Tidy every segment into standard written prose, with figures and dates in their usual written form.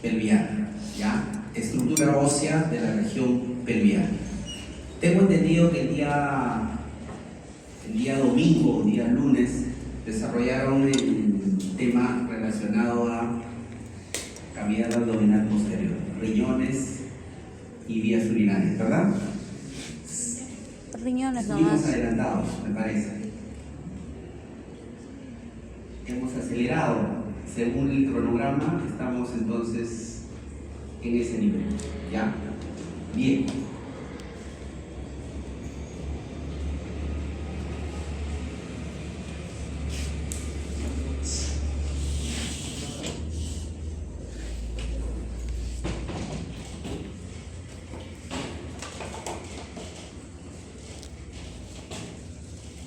pelviana, ¿ya? Estructura ósea de la región pelviana. Tengo entendido que el día domingo, el día lunes, desarrollaron el tema relacionado a cavidad abdominal posterior, riñones y vías urinarias, ¿verdad? Riñones Estuvimos nomás. adelantados, me parece. Hemos acelerado. Según el cronograma, estamos entonces en ese nivel. ¿Ya? Bien.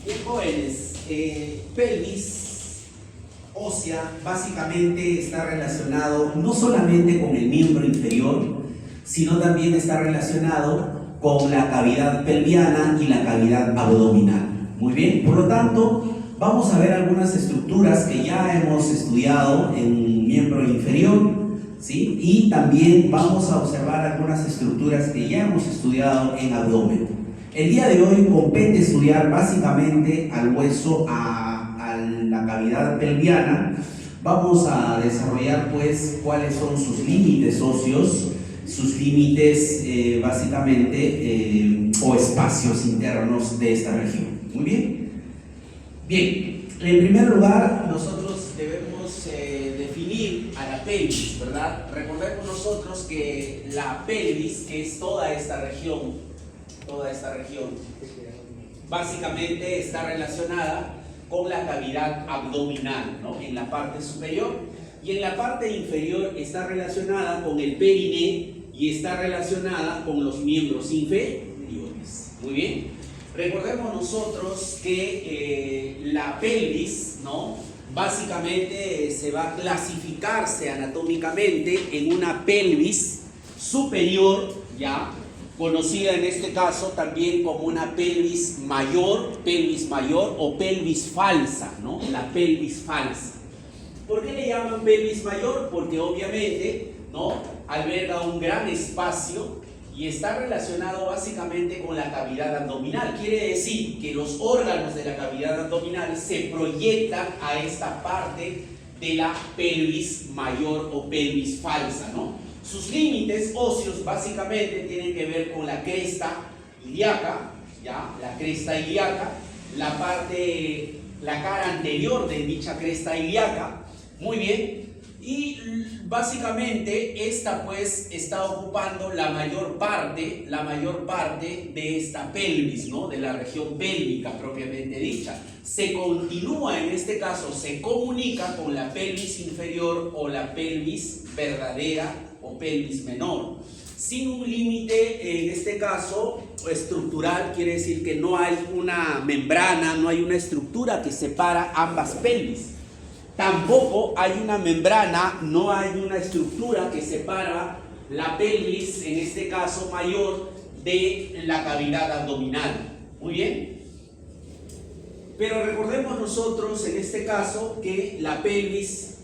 Bien, jóvenes, pelvis ósea básicamente está relacionado no solamente con el miembro inferior, sino también está relacionado con la cavidad pelviana y la cavidad abdominal. Muy bien, por lo tanto, vamos a ver algunas estructuras que ya hemos estudiado en miembro inferior, ¿sí? Y también vamos a observar algunas estructuras que ya hemos estudiado en abdomen. El día de hoy compete estudiar básicamente al hueso, a la cavidad pelviana. Vamos a desarrollar pues cuáles son sus límites óseos, sus límites básicamente o espacios internos de esta región. Muy bien. Bien, en primer lugar nosotros debemos definir a la pelvis, ¿verdad? Recordemos nosotros que la pelvis, que es toda esta región, básicamente está relacionada con la cavidad abdominal, ¿no? En la parte superior, y en la parte inferior está relacionada con el periné y está relacionada con los miembros inferiores. Muy bien. Recordemos nosotros que la pelvis, ¿no? Básicamente se va a clasificarse anatómicamente en una pelvis superior, ¿ya? Conocida en este caso también como una pelvis mayor o pelvis falsa, ¿no? La pelvis falsa. ¿Por qué le llaman pelvis mayor? Porque obviamente, ¿no? Alberga un gran espacio y está relacionado básicamente con la cavidad abdominal. Quiere decir que los órganos de la cavidad abdominal se proyectan a esta parte de la pelvis mayor o pelvis falsa, ¿no? Sus límites óseos básicamente tienen que ver con la cresta ilíaca, ¿ya? La cresta ilíaca, la cara anterior de dicha cresta ilíaca, muy bien, y básicamente esta pues está ocupando la mayor parte de esta pelvis, ¿no? De la región pélvica propiamente dicha. Se continúa, en este caso, se comunica con la pelvis inferior o la pelvis verdadera o pelvis menor, sin un límite, en este caso estructural. Quiere decir que no hay una membrana, no hay una estructura que separa ambas pelvis. Tampoco hay una membrana, no hay una estructura que separa la pelvis, en este caso mayor, de la cavidad abdominal. Muy bien. Pero recordemos nosotros en este caso que la pelvis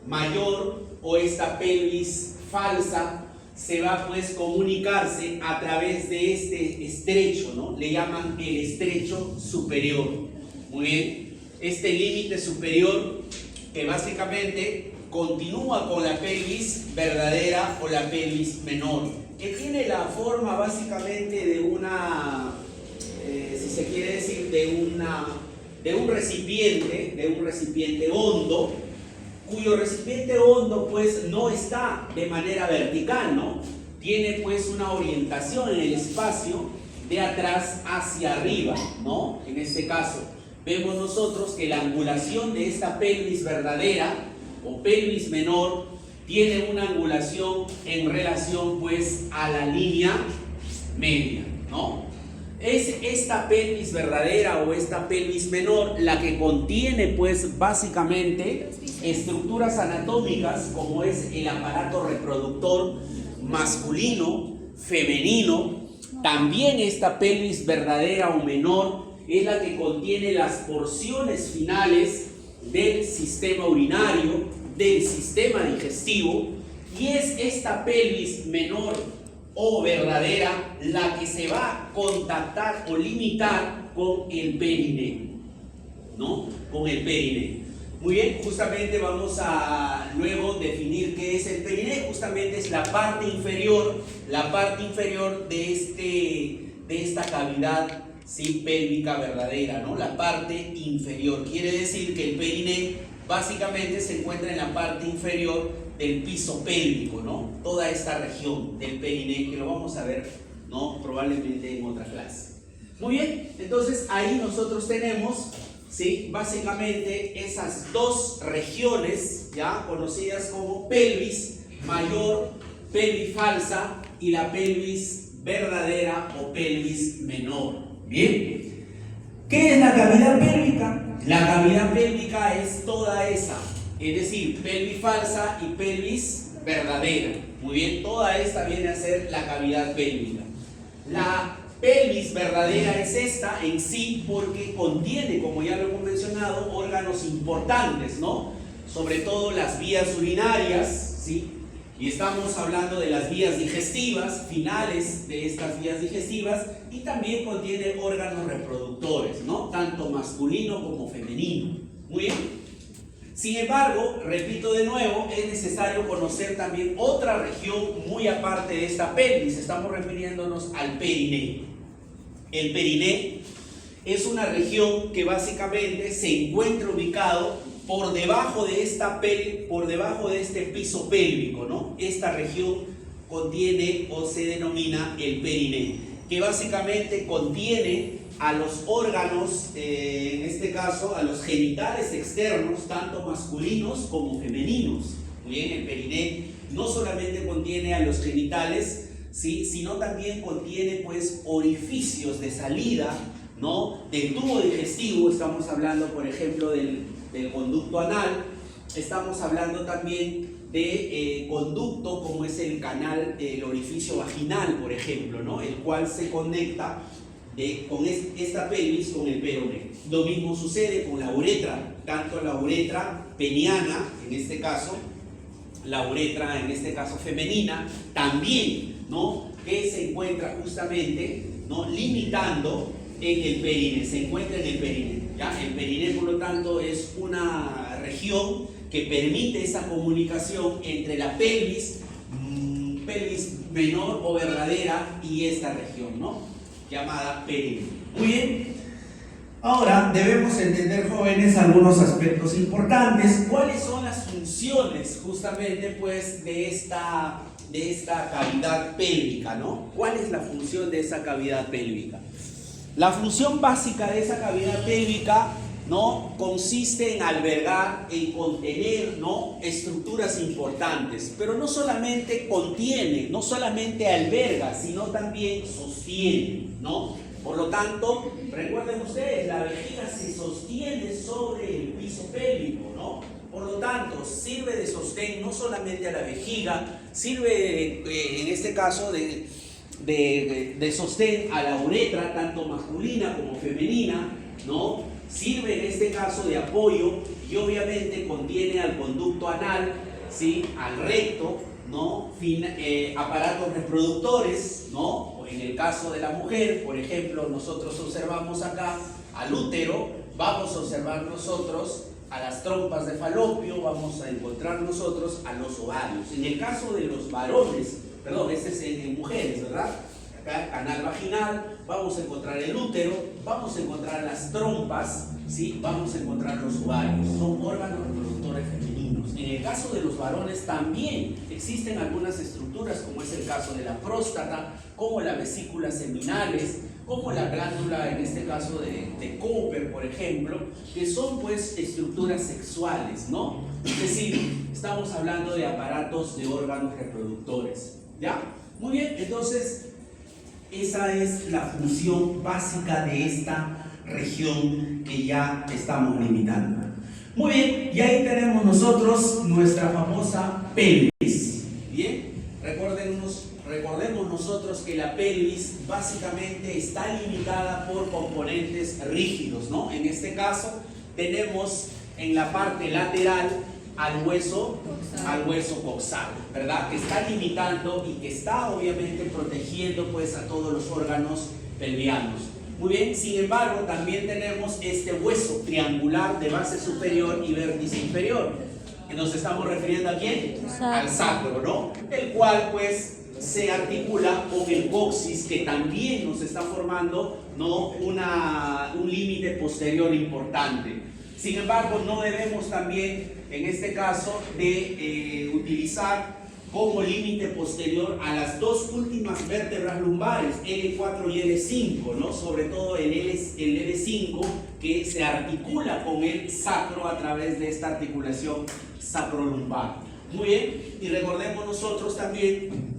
mayor o esta pelvis falsa se va pues comunicarse a través de este estrecho, ¿no? Le llaman el estrecho superior. Muy bien. Este límite superior que básicamente continúa con la pelvis verdadera o la pelvis menor, que tiene la forma básicamente de una, si se quiere decir, de un recipiente hondo, cuyo recipiente hondo pues no está de manera vertical, ¿no? Tiene pues una orientación en el espacio de atrás hacia arriba, ¿no? En este caso vemos nosotros que la angulación de esta pelvis verdadera o pelvis menor tiene una angulación en relación pues a la línea media, ¿no? Es esta pelvis verdadera o esta pelvis menor la que contiene pues básicamente estructuras anatómicas como es el aparato reproductor masculino, femenino. También esta pelvis verdadera o menor es la que contiene las porciones finales del sistema urinario, del sistema digestivo, Y es esta pelvis menor o verdadera la que se va a contactar o limitar con el périneo, ¿no? Con el périneo. Muy bien, justamente vamos a luego definir qué es el périneo. Justamente es la parte inferior de esta cavidad, ¿sí?, pélvica verdadera, ¿no? La parte inferior. Quiere decir que el périneo básicamente se encuentra en la parte inferior del piso pélvico, ¿no? Toda esta región del périneo, que lo vamos a ver, ¿no?, probablemente en otra clase. Muy bien, entonces ahí nosotros tenemos, ¿sí?, básicamente esas dos regiones, ya conocidas como pelvis mayor, pelvis falsa, y la pelvis verdadera o pelvis menor. Bien, ¿qué es la cavidad pélvica? La cavidad pélvica es toda esa, es decir, pelvis falsa y pelvis verdadera. Muy bien, toda esta viene a ser la cavidad pélvica. La pelvis verdadera es esta en sí porque contiene, como ya lo hemos mencionado, órganos importantes, ¿no? Sobre todo las vías urinarias, ¿sí? Y estamos hablando de las vías digestivas, finales de estas vías digestivas, y también contiene órganos reproductores, ¿no? Tanto masculino como femenino. Muy bien. Sin embargo, repito de nuevo, es necesario conocer también otra región muy aparte de esta pelvis. Estamos refiriéndonos al périneo. El périneo es una región que básicamente se encuentra ubicado por debajo de este piso pélvico, ¿no? Esta región contiene o se denomina el périneo, que básicamente contiene a los órganos, en este caso a los genitales externos, tanto masculinos como femeninos. Muy bien, el périneo no solamente contiene a los genitales, ¿sí?, sino también contiene pues orificios de salida, ¿no?, del tubo digestivo. Estamos hablando, por ejemplo, del conducto anal. Estamos hablando también de conducto, como es el canal, el orificio vaginal, por ejemplo, ¿no?, el cual se conecta con esta pelvis con el peroneo. Lo mismo sucede con la uretra, tanto la uretra peniana, en este caso, la uretra, en este caso femenina, también, ¿no?, que se encuentra justamente, ¿no?, limitando en el périneo, se encuentra en el périneo, ¿ya? El périneo, por lo tanto, es una región que permite esa comunicación entre la pelvis menor o verdadera y esta región, ¿no?, llamada périneo. Muy bien. Ahora debemos entender, jóvenes, algunos aspectos importantes. ¿Cuáles son las funciones justamente pues de esta cavidad pélvica, ¿no? ¿Cuál es la función de esa cavidad pélvica? La función básica de esa cavidad pélvica, ¿no?, consiste en albergar, en contener, ¿no?, estructuras importantes, pero no solamente contiene, no solamente alberga, sino también sostiene, ¿no? Por lo tanto, recuerden ustedes, la vejiga se sostiene sobre el piso pélvico, ¿no? Por lo tanto, sirve de sostén no solamente a la vejiga, sirve en este caso de sostén a la uretra, tanto masculina como femenina, ¿no? Sirve en este caso de apoyo y obviamente contiene al conducto anal, ¿sí?, al recto, ¿no?, aparatos reproductores, ¿no? O en el caso de la mujer, por ejemplo, nosotros observamos acá al útero, vamos a observar nosotros a las trompas de falopio, vamos a encontrar nosotros a los ovarios. En el caso de los varones, perdón, este es en mujeres, ¿verdad? Acá, canal vaginal, vamos a encontrar el útero, vamos a encontrar las trompas, ¿sí?, vamos a encontrar los ovarios. Son órganos reproductores femeninos. En el caso de los varones también existen algunas estructuras, como es el caso de la próstata, como las vesículas seminales, como la glándula, en este caso de Cooper, por ejemplo, que son pues estructuras sexuales, ¿no? Es decir, estamos hablando de aparatos de órganos reproductores, ¿ya? Muy bien, entonces esa es la función básica de esta región que ya estamos limitando. Muy bien, y ahí tenemos nosotros nuestra famosa pelvis. Bien, recordemos nosotros que la pelvis básicamente está limitada por componentes rígidos, ¿no? En este caso tenemos en la parte lateral al hueso coxal, ¿verdad? Que está limitando y que está obviamente protegiendo pues a todos los órganos pelvianos. Muy bien, sin embargo, también tenemos este hueso triangular de base superior y vértice inferior. ¿Que nos estamos refiriendo a quién? Al sacro, ¿no? El cual pues se articula con el coxis, que también nos está formando, ¿no?, un límite posterior importante. Sin embargo, no debemos también, en este caso, de utilizar como límite posterior a las dos últimas vértebras lumbares, L4 y L5, ¿no? Sobre todo el L5, que se articula con el sacro a través de esta articulación sacrolumbar. Muy bien, y recordemos nosotros también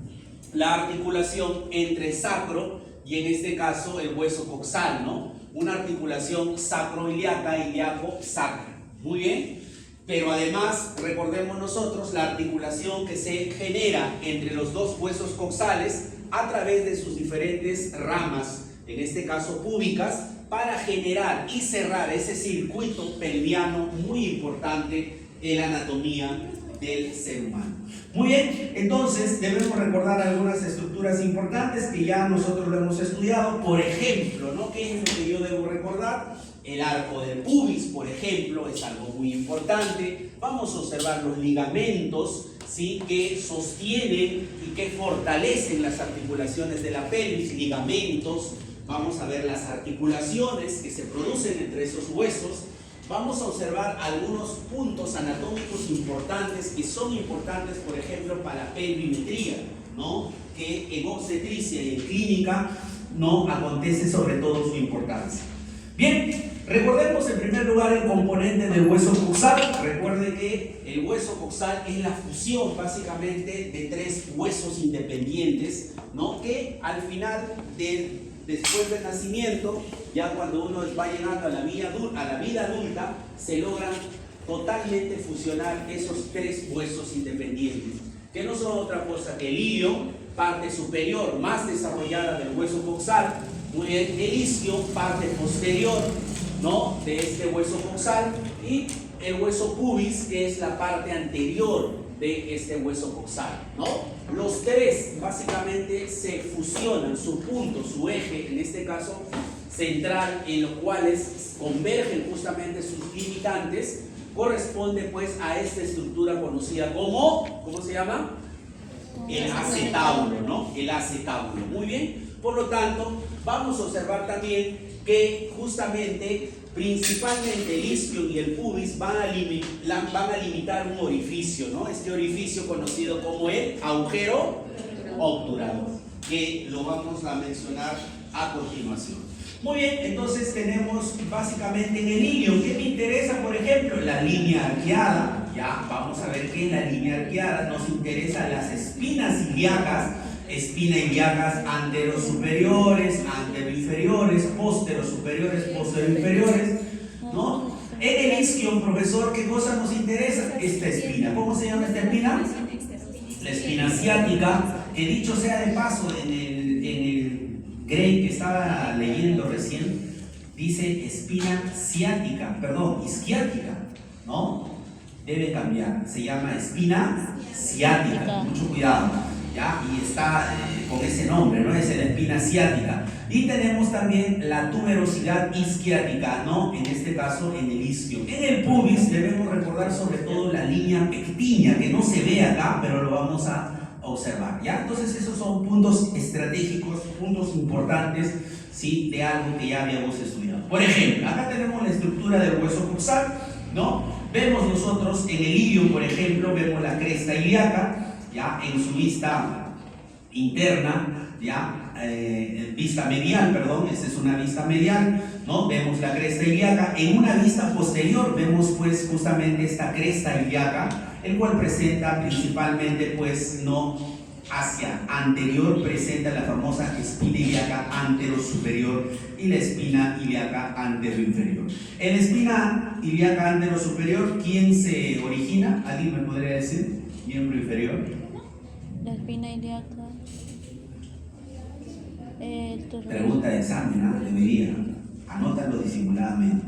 la articulación entre sacro y en este caso el hueso coxal, ¿no? Una articulación sacroiliaca, iliaco-sacra. Muy bien, pero además recordemos nosotros la articulación que se genera entre los dos huesos coxales a través de sus diferentes ramas, en este caso púbicas, para generar y cerrar ese circuito pelviano muy importante en la anatomía del ser humano. Muy bien, entonces debemos recordar algunas estructuras importantes que ya nosotros lo hemos estudiado. Por ejemplo, ¿no? ¿Qué es lo que yo debo recordar? El arco del pubis, por ejemplo, es algo muy importante. Vamos a observar los ligamentos, ¿sí?, que sostienen y que fortalecen las articulaciones de la pelvis, ligamentos. Vamos a ver las articulaciones que se producen entre esos huesos. Vamos a observar algunos puntos anatómicos importantes que son importantes, por ejemplo, para la pelvimetría, ¿no?, que en obstetricia y en clínica no acontece sobre todo su importancia. Bien, recordemos en primer lugar el componente del hueso coxal. Recuerde que el hueso coxal es la fusión básicamente de tres huesos independientes, ¿no?, que al final después del nacimiento, ya cuando uno va llegando a la vida adulta, se logran totalmente fusionar esos tres huesos independientes, que no son otra cosa que el ilio, parte superior más desarrollada del hueso coxal, muy bien, el isquio, parte posterior, ¿no?, de este hueso coxal, y el hueso pubis, que es la parte anterior de este hueso coxal, ¿no? Los tres básicamente se fusionan, su punto, su eje, en este caso central, en los cuales convergen justamente sus limitantes, corresponde pues a esta estructura conocida como, ¿cómo se llama? El acetábulo, ¿no? El acetábulo. Muy bien, por lo tanto, vamos a observar también que justamente principalmente el isquio y el pubis van a limitar un orificio, ¿no? Este orificio conocido como el agujero obturador, que lo vamos a mencionar a continuación. Muy bien, entonces tenemos básicamente en el ilio, ¿qué me interesa? Por ejemplo, la línea arqueada. Ya vamos a ver que en la línea arqueada nos interesan las espinas ilíacas, anterosuperiores, anteroinferiores, posterosuperiores, posteriores, ¿no? En el isquio, profesor, ¿qué cosa nos interesa? Esta espina. ¿Cómo se llama esta espina? La espina ciática, que dicho sea de paso, en el Gray que estaba leyendo recién, dice espina ciática, perdón, isquiática, ¿no? Debe cambiar, se llama espina ciática, mucho cuidado, ¿ya? Y está con ese nombre, ¿no? Es la espina ciática. Y tenemos también la tuberosidad isquiática, ¿no? En este caso en el isquio. En el pubis debemos recordar sobre todo la línea pectínea, que no se ve acá, pero lo vamos a observar, ¿ya? Entonces esos son puntos estratégicos, puntos importantes, ¿sí?, de algo que ya habíamos estudiado. Por ejemplo, acá tenemos la estructura del hueso coxal, ¿no? Vemos nosotros en el ilio, por ejemplo, vemos la cresta ilíaca, ya en su vista interna, ya vista medial, perdón, esta es una vista medial, ¿no? Vemos la cresta ilíaca. En una vista posterior vemos pues justamente esta cresta ilíaca, el cual presenta principalmente pues no hacia anterior, presenta la famosa espina ilíaca anterosuperior y la espina ilíaca anteroinferior. En la espina ilíaca anterosuperior, ¿quién se origina? ¿Alguien me podría decir? Miembro inferior. La espina ilíaca. Pregunta de examen, ¿no? Debería. Anótalo disimuladamente.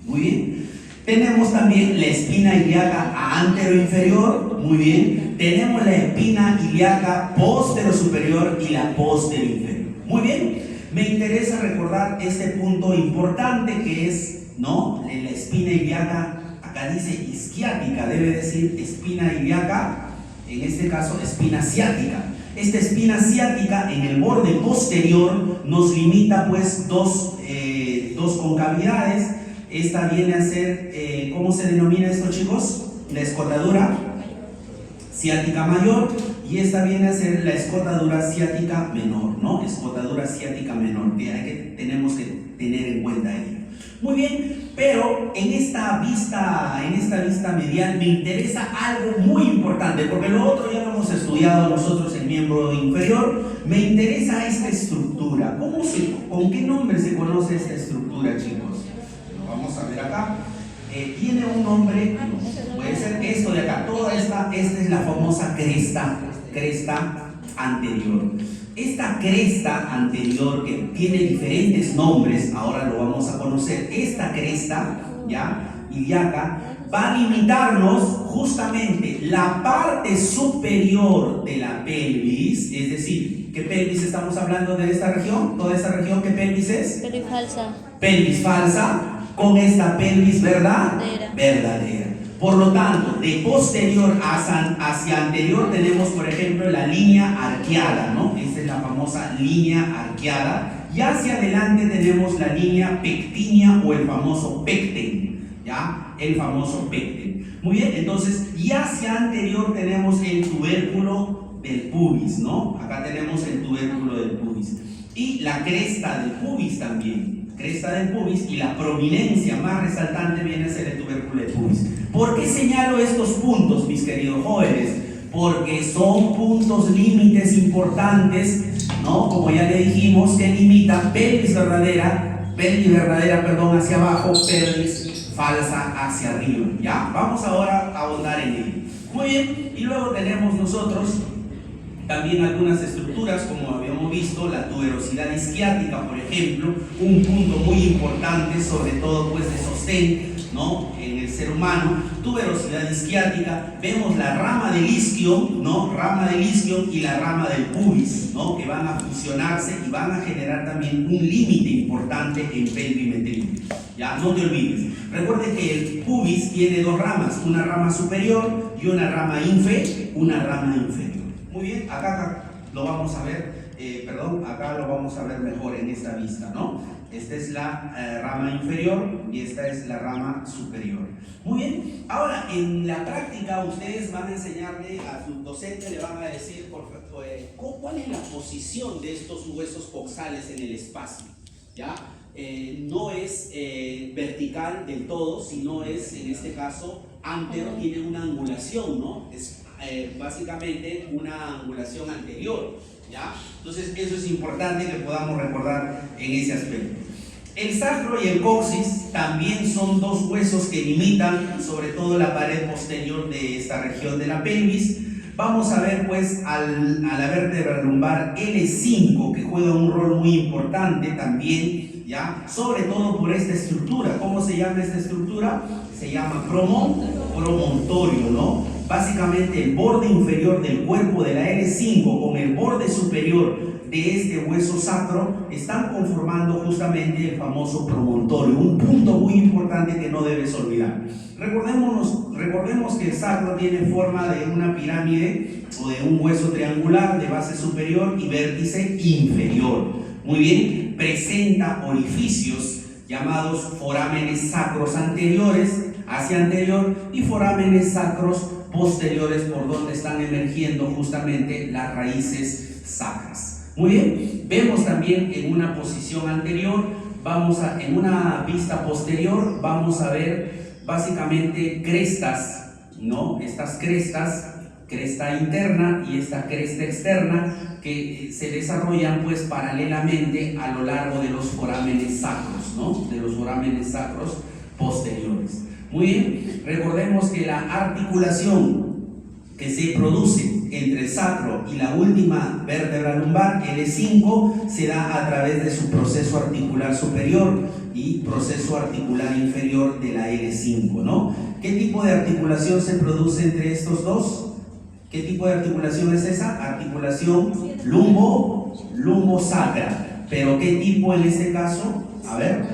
Muy bien. Tenemos también la espina ilíaca anteroinferior, muy bien. Tenemos la espina ilíaca posterior-superior y la posterior-inferior. Muy bien, me interesa recordar este punto importante que es, ¿no? La espina ilíaca, acá dice isquiática, debe decir espina ilíaca, en este caso espina ciática. Esta espina ciática en el borde posterior nos limita pues dos concavidades. Esta viene a ser, ¿cómo se denomina esto, chicos? La escotadura ciática mayor, y esta viene a ser la escotadura ciática menor, ¿no? Escotadura ciática menor, que tenemos que tener en cuenta ello. Muy bien, pero en esta vista medial me interesa algo muy importante, porque lo otro ya lo hemos estudiado nosotros, el miembro inferior. Me interesa esta estructura. ¿Con qué nombre se conoce esta estructura, chicos? Lo vamos a ver acá. Tiene un nombre, puede ser esto de acá, toda esta es la famosa cresta anterior. Esta cresta anterior, que tiene diferentes nombres, ahora lo vamos a conocer. Esta cresta, ya, ilíaca, va a limitarnos justamente la parte superior de la pelvis, es decir, ¿qué pelvis estamos hablando de esta región? ¿Toda esta región qué pelvis es? Pelvis falsa. Pelvis falsa, con esta pelvis verdadera. Por lo tanto, de posterior hacia anterior tenemos, por ejemplo, la línea arqueada, ¿no? Esta es la famosa línea arqueada. Y hacia adelante tenemos la línea pectínea o el famoso pecten, ¿ya? El famoso pecten. Muy bien, entonces, y hacia anterior tenemos el tubérculo del pubis, ¿no? Acá tenemos el tubérculo del pubis. Y la cresta del pubis también. Cresta del pubis, y la prominencia más resaltante viene a ser el tubérculo del pubis. ¿Por qué señalo estos puntos, mis queridos jóvenes? Porque son puntos límites importantes, ¿no? Como ya le dijimos, que limita pelvis verdadera hacia abajo, pelvis falsa hacia arriba. ¿Ya? Vamos ahora a ahondar en ello. Muy bien, y luego tenemos nosotros también algunas estructuras, como habíamos visto, la tuberosidad isquiática, por ejemplo, un punto muy importante, sobre todo pues de sostén, ¿no? En el ser humano, tuberosidad isquiática. Vemos la rama del isquion, ¿no? Rama del isquion y la rama del pubis, ¿no? Que van a fusionarse y van a generar también un límite importante en pelvimetría. Ya, no te olvides. Recuerde que el pubis tiene dos ramas, una rama superior y una rama inferior. Muy bien, acá lo vamos a ver, acá lo vamos a ver mejor en esta vista, ¿no? Esta es la rama inferior y esta es la rama superior. Muy bien, ahora en la práctica ustedes van a enseñarle a su docente, le van a decir cuál es la posición de estos huesos coxales en el espacio, ¿ya? No es vertical del todo, sino es, en este caso, antero, tiene una angulación, ¿no? Es básicamente una angulación anterior, ¿ya? Entonces eso es importante que podamos recordar en ese aspecto. El sacro y el coxis también son dos huesos que limitan sobre todo la pared posterior de esta región de la pelvis. Vamos a ver pues a la vértebra lumbar L5, que juega un rol muy importante también, ¿ya? Sobre todo por esta estructura. ¿Cómo se llama esta estructura? Se llama promontorio, ¿no? Básicamente el borde inferior del cuerpo de la L5 con el borde superior de este hueso sacro están conformando justamente el famoso promontorio, un punto muy importante que no debes olvidar. Recordemos que el sacro tiene forma de una pirámide o de un hueso triangular de base superior y vértice inferior. Muy bien, presenta orificios llamados forámenes sacros anteriores hacia anterior y forámenes sacros posteriores, por donde están emergiendo justamente las raíces sacras. Muy bien, vemos también en una posición anterior, en una vista posterior, vamos a ver básicamente crestas, ¿no? Estas crestas, cresta interna y esta cresta externa, que se desarrollan pues paralelamente a lo largo de los forámenes sacros, ¿no? De los forámenes sacros posteriores. Muy bien, recordemos que la articulación que se produce entre el sacro y la última vértebra lumbar, L5, se da a través de su proceso articular superior, y proceso articular inferior de la L5, ¿no? ¿Qué tipo de articulación se produce entre estos dos? ¿Qué tipo de articulación es esa? Articulación lumbo-sacra. ¿Pero qué tipo en este caso? A ver.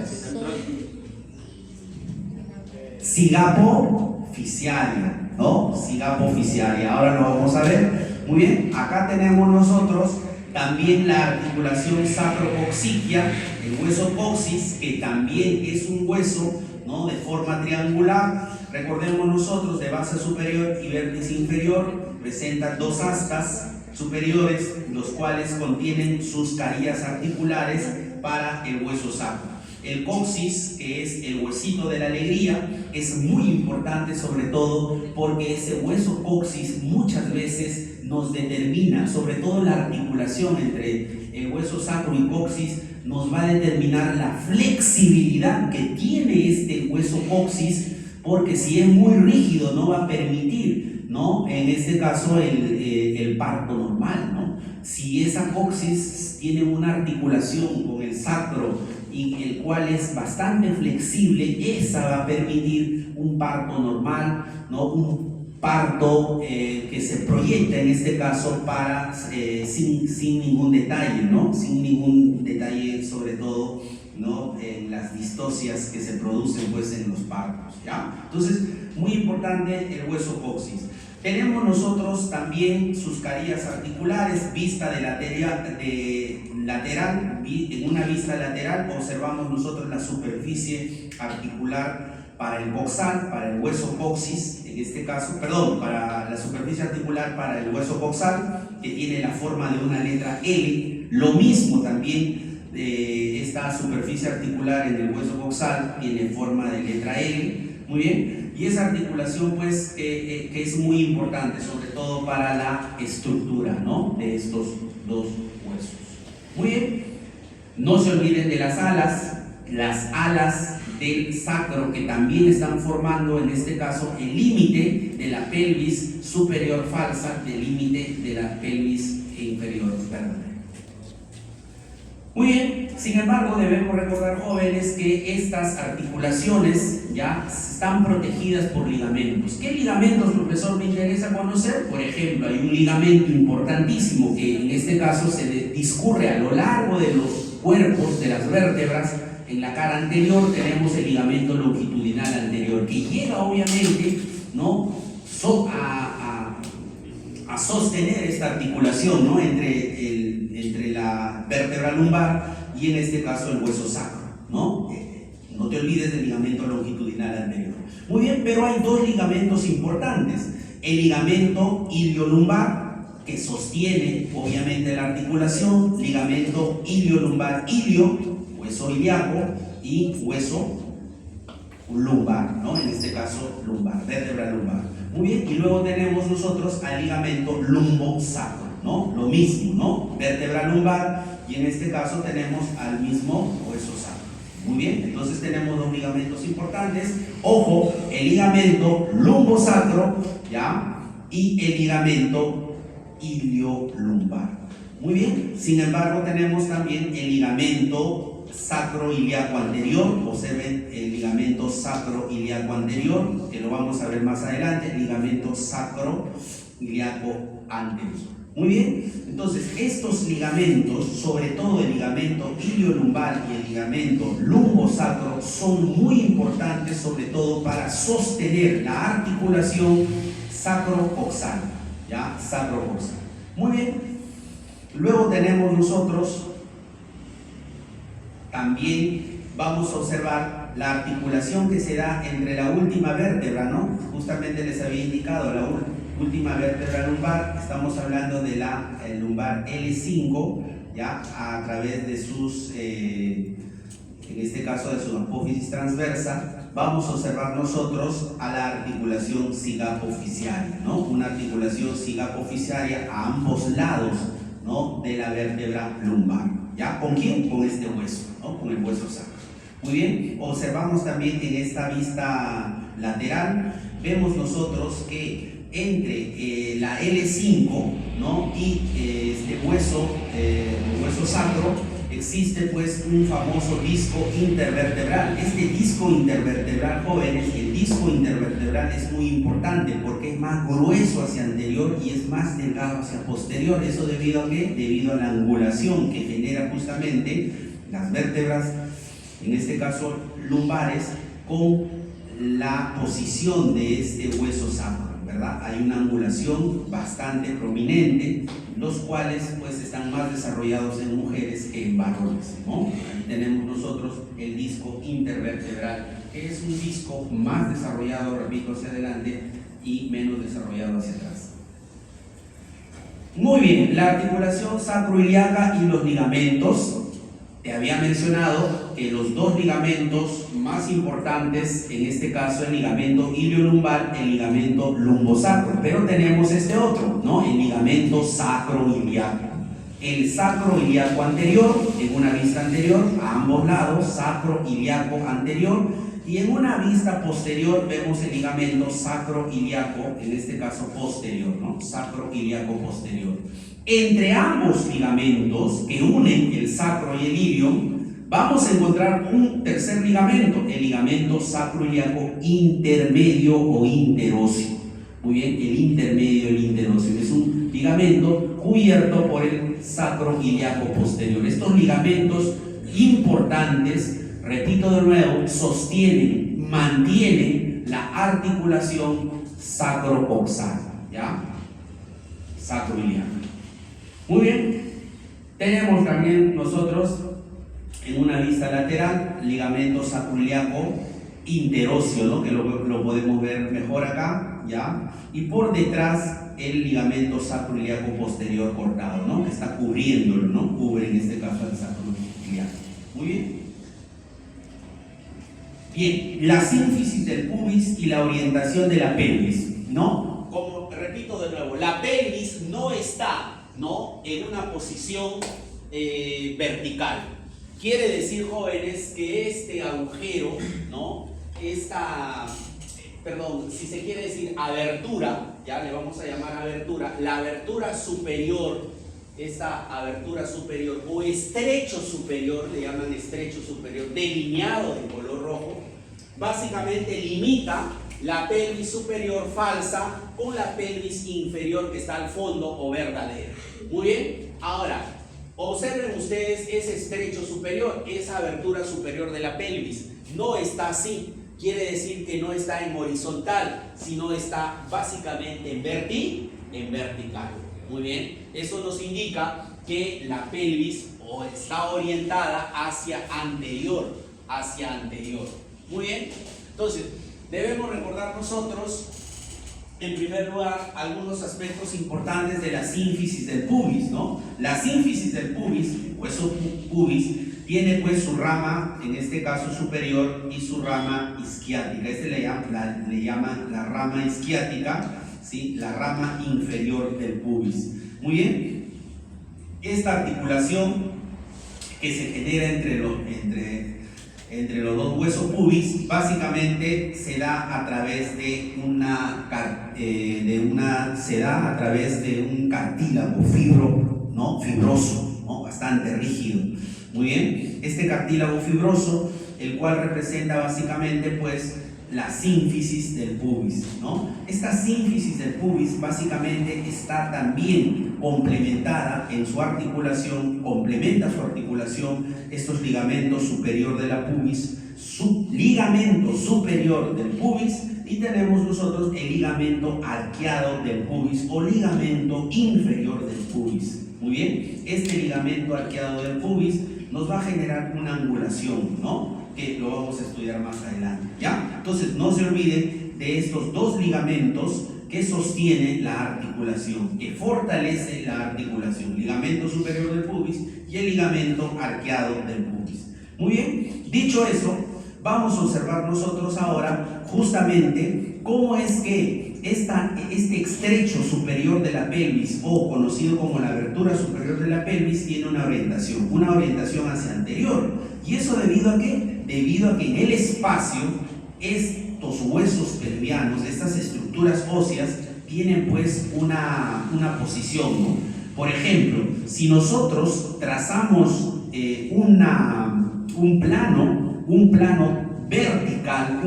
Cigapo-fisiaria, ¿no? Cigapo-fisiaria. Ahora lo vamos a ver. Muy bien, acá tenemos nosotros también la articulación sacrocoxiquia, el hueso coxis, que también es un hueso, ¿no?, de forma triangular. Recordemos nosotros, de base superior y vértice inferior, presenta dos astas superiores, los cuales contienen sus carillas articulares para el hueso sacro. El coxis, que es el huesito de la alegría, es muy importante, sobre todo porque ese hueso coxis muchas veces nos determina, sobre todo la articulación entre el hueso sacro y coxis, nos va a determinar la flexibilidad que tiene este hueso coxis, porque si es muy rígido no va a permitir, ¿no?, en este caso el parto normal, ¿no? Si esa coxis tiene una articulación con el sacro y el cual es bastante flexible, esa va a permitir un parto normal, ¿no?, un parto que se proyecta en este caso para sin ningún detalle, ¿no?, sin ningún detalle, sobre todo, ¿no?, en las distocias que se producen pues en los partos, ¿ya? Entonces, muy importante el hueso coxis. Tenemos nosotros también sus carillas articulares, vista de lateral, en una vista lateral observamos nosotros la superficie articular para el coxal, para el hueso coxis, en este caso, perdón, para la superficie articular para el hueso coxal, que tiene la forma de una letra L. Lo mismo también esta superficie articular en el hueso coxal tiene forma de letra L. Muy bien. Y esa articulación pues que es muy importante, sobre todo para la estructura, ¿no?, de estos dos huesos. Muy bien, no se olviden de las alas del sacro, que también están formando en este caso el límite de la pelvis superior falsa del límite de la pelvis inferior verdadera. Muy bien, sin embargo debemos recordar, jóvenes, que estas articulaciones ya están protegidas por ligamentos. ¿Qué ligamentos, profesor, me interesa conocer? Por ejemplo, hay un ligamento importantísimo que en este caso se discurre a lo largo de los cuerpos de las vértebras. En la cara anterior tenemos el ligamento longitudinal anterior, que llega obviamente, ¿no?, a sostener esta articulación, ¿no?, entre la vértebra lumbar y en este caso el hueso sacro, ¿no? No te olvides del ligamento longitudinal anterior. Muy bien, pero hay dos ligamentos importantes: el ligamento iliolumbar, que sostiene obviamente la articulación, ligamento iliolumbar, hueso ilíaco, y hueso lumbar, ¿no?, en este caso lumbar, vértebra lumbar. Muy bien, y luego tenemos nosotros al ligamento lumbosacro, ¿no? Lo mismo, ¿no?, vértebra lumbar, y en este caso tenemos al mismo hueso sacro. Muy bien, entonces tenemos dos ligamentos importantes. Ojo, el ligamento lumbosacro, ¿ya?, y el ligamento iliolumbar. Muy bien, sin embargo tenemos también el ligamento sacroiliaco anterior. Observen el ligamento sacroiliaco anterior, que lo vamos a ver más adelante, el ligamento sacroiliaco anterior. Muy bien, entonces estos ligamentos, sobre todo el ligamento iliolumbar y el ligamento lumbosacro, son muy importantes, sobre todo para sostener la articulación sacrocoxal, ¿ya? Sacrocoxal. Muy bien, luego tenemos nosotros también, vamos a observar la articulación que se da entre la última vértebra, ¿no? Justamente les había indicado la última vértebra lumbar. Estamos hablando de la lumbar L5, ¿ya?, a través de sus, en este caso de su apófisis transversa. Vamos a observar nosotros a la articulación cigapo-fisiaria, ¿no? Una articulación cigapo-fisiaria a ambos lados, ¿no?, de la vértebra lumbar. ¿Ya? ¿Con quién? Con este hueso, ¿no?, con el hueso sacro. Muy bien, observamos también en esta vista lateral, vemos nosotros que entre la L5, ¿no?, y este hueso sacro, existe pues un famoso disco intervertebral. Este disco intervertebral, jóvenes, el disco intervertebral es muy importante porque es más grueso hacia anterior y es más delgado hacia posterior. ¿Eso debido a qué? Debido a la angulación que genera justamente las vértebras, en este caso lumbares, con la posición de este hueso sacro, ¿verdad? Hay una angulación bastante prominente, los cuales pues están más desarrollados en mujeres que en varones, ¿no? Ahí tenemos nosotros el disco intervertebral, que es un disco más desarrollado, repito, hacia adelante y menos desarrollado hacia atrás. Muy bien, la articulación sacroiliaca y los ligamentos. Te había mencionado que los dos ligamentos más importantes, en este caso el ligamento iliolumbar, el ligamento lumbosacro, pero tenemos este otro, ¿no? El ligamento sacroiliaco. El sacroiliaco anterior, en una vista anterior, a ambos lados, sacroiliaco anterior, y en una vista posterior vemos el ligamento sacroiliaco, en este caso posterior, ¿no? Sacroiliaco posterior. Entre ambos ligamentos que unen el sacro y el ilium, vamos a encontrar un tercer ligamento, el ligamento sacroiliaco intermedio o interóseo. Muy bien, el intermedio, el interóseo, es un ligamento cubierto por el sacroiliaco posterior. Estos ligamentos importantes, repito de nuevo, sostienen, mantienen la articulación sacrocoxal, ¿ya? Sacroiliaca. Muy bien, tenemos también nosotros en una vista lateral ligamento sacroiliaco interóseo, ¿no? Que lo podemos ver mejor acá, ¿ya? Y por detrás el ligamento sacroiliaco posterior cortado, ¿no? Que está cubriéndolo, ¿no? Cubre en este caso el sacroiliaco. Muy bien. Bien, la sínfisis del pubis y la orientación de la pelvis, ¿no? Como repito de nuevo, la pelvis no está, ¿no?, en una posición vertical. Quiere decir, jóvenes, que este agujero, ¿no?, si se quiere decir abertura, ya le vamos a llamar abertura, la abertura superior, esta abertura superior o estrecho superior, le llaman estrecho superior, delineado de color rojo, básicamente limita la pelvis superior falsa con la pelvis inferior que está al fondo o verdadera. Muy bien, ahora observen ustedes ese estrecho superior, esa abertura superior de la pelvis, no está así. Quiere decir que no está en horizontal, sino está básicamente en vertical. Muy bien, eso nos indica que la pelvis está orientada hacia anterior. Muy bien, entonces debemos recordar nosotros, en primer lugar, algunos aspectos importantes de la sínfisis del pubis, ¿no? La sínfisis del pubis, hueso pubis, tiene pues su rama, en este caso superior, y su rama isquiática. Le llaman la rama isquiática, ¿sí? La rama inferior del pubis. Muy bien, esta articulación que se genera entre los dos huesos pubis, básicamente se da a través de a través de un cartílago fibroso, ¿no? Bastante rígido. Muy bien, este cartílago fibroso, el cual representa básicamente pues la sínfisis del pubis, ¿no? Esta sínfisis del pubis básicamente está también complementada en su articulación, complementa su articulación estos ligamentos superior de la pubis, ligamento superior del pubis, y tenemos nosotros el ligamento arqueado del pubis o ligamento inferior del pubis. Muy bien, este ligamento arqueado del pubis nos va a generar una angulación, ¿no?, que lo vamos a estudiar más adelante, ¿ya? Entonces no se olviden de estos dos ligamentos que sostienen la articulación, que fortalece la articulación, ligamento superior del pubis y el ligamento arqueado del pubis. Muy bien, dicho eso, vamos a observar nosotros ahora justamente cómo es que este estrecho superior de la pelvis, o conocido como la abertura superior de la pelvis, tiene una orientación hacia anterior. ¿Y eso debido a qué? Debido a que en el espacio estos huesos pelvianos, estas estructuras óseas, tienen pues una posición, ¿no? Por ejemplo, si nosotros trazamos un plano vertical,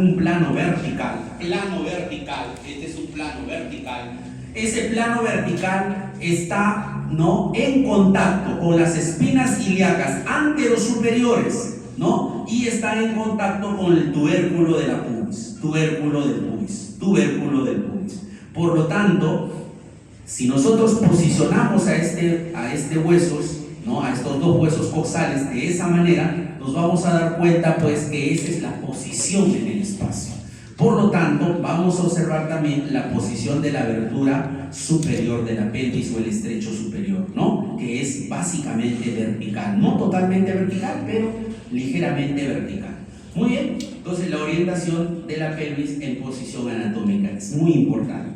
este es un plano vertical, ese plano vertical está, ¿no?, en contacto con las espinas ilíacas anterosuperiores, ¿no?, y está en contacto con el tubérculo de la pubis, tubérculo del pubis. Por lo tanto, si nosotros posicionamos a este huesos, ¿no?, a estos dos huesos coxales de esa manera, nos vamos a dar cuenta pues que esa es la posición en el espacio. Por lo tanto, vamos a observar también la posición de la abertura superior de la pelvis o el estrecho superior, ¿no?, que es básicamente vertical, no totalmente vertical, pero ligeramente vertical. Muy bien, entonces la orientación de la pelvis en posición anatómica es muy importante.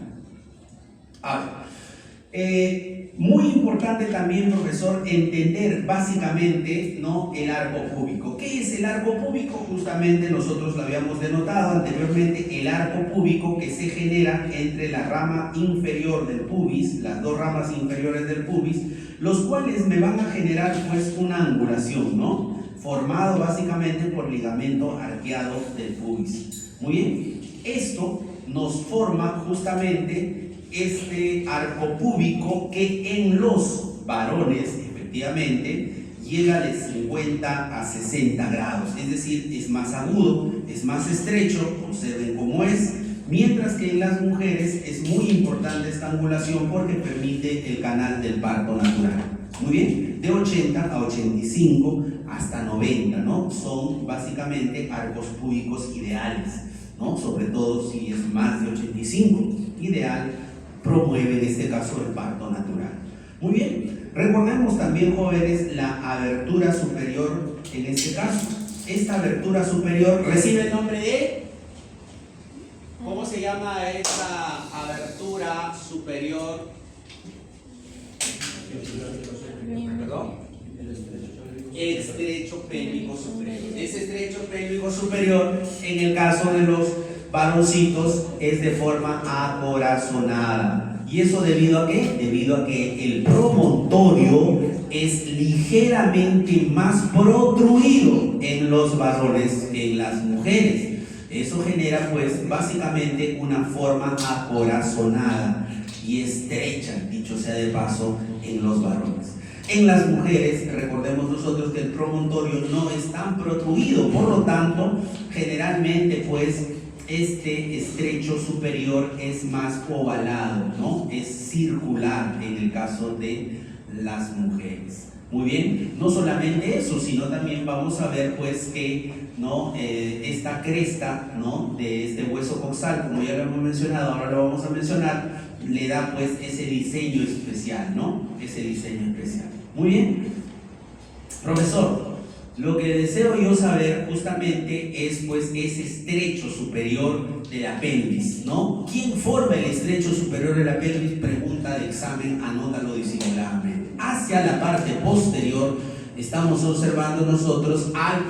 Muy importante también, profesor, entender básicamente, ¿no?, el arco púbico. ¿Qué es el arco púbico? Justamente nosotros lo habíamos denotado anteriormente, el arco púbico que se genera entre la rama inferior del pubis, las dos ramas inferiores del pubis, los cuales me van a generar pues una angulación, ¿no?, formado básicamente por ligamento arqueado del pubis. Muy bien, esto nos forma justamente este arco púbico que en los varones efectivamente llega de 50 a 60 grados, es decir, es más agudo, es más estrecho, observen cómo es, mientras que en las mujeres es muy importante esta angulación porque permite el canal del parto natural. Muy bien, de 80 a 85 hasta 90, ¿no? Son básicamente arcos púbicos ideales, ¿no? Sobre todo si es más de 85, ideal, promueve en este caso el parto natural. Muy bien, recordemos también, jóvenes, la abertura superior en este caso. Esta abertura superior recibe el nombre de... ¿Cómo se llama esta abertura superior? ¿Perdón? Estrecho pélvico superior. Ese estrecho pélvico superior, en el caso de los varoncitos, es de forma acorazonada. ¿Y eso debido a qué? Debido a que el promontorio es ligeramente más protruido en los varones que en las mujeres. Eso genera pues básicamente una forma acorazonada y estrecha, dicho sea de paso, en los varones. En las mujeres, recordemos nosotros que el promontorio no es tan protruido, por lo tanto, generalmente pues este estrecho superior es más ovalado, ¿no? Es circular en el caso de las mujeres. Muy bien, no solamente eso, sino también vamos a ver pues que, ¿no?, esta cresta, ¿no?, de este hueso coxal, como ya lo hemos mencionado, ahora lo vamos a mencionar, le da pues ese diseño especial, ¿no? Ese diseño especial. Muy bien, profesor, lo que deseo yo saber justamente es pues ese estrecho superior de la pelvis, ¿no? ¿Quién forma el estrecho superior de la pelvis? Pregunta de examen, anótalo disimuladamente. Hacia la parte posterior estamos observando nosotros al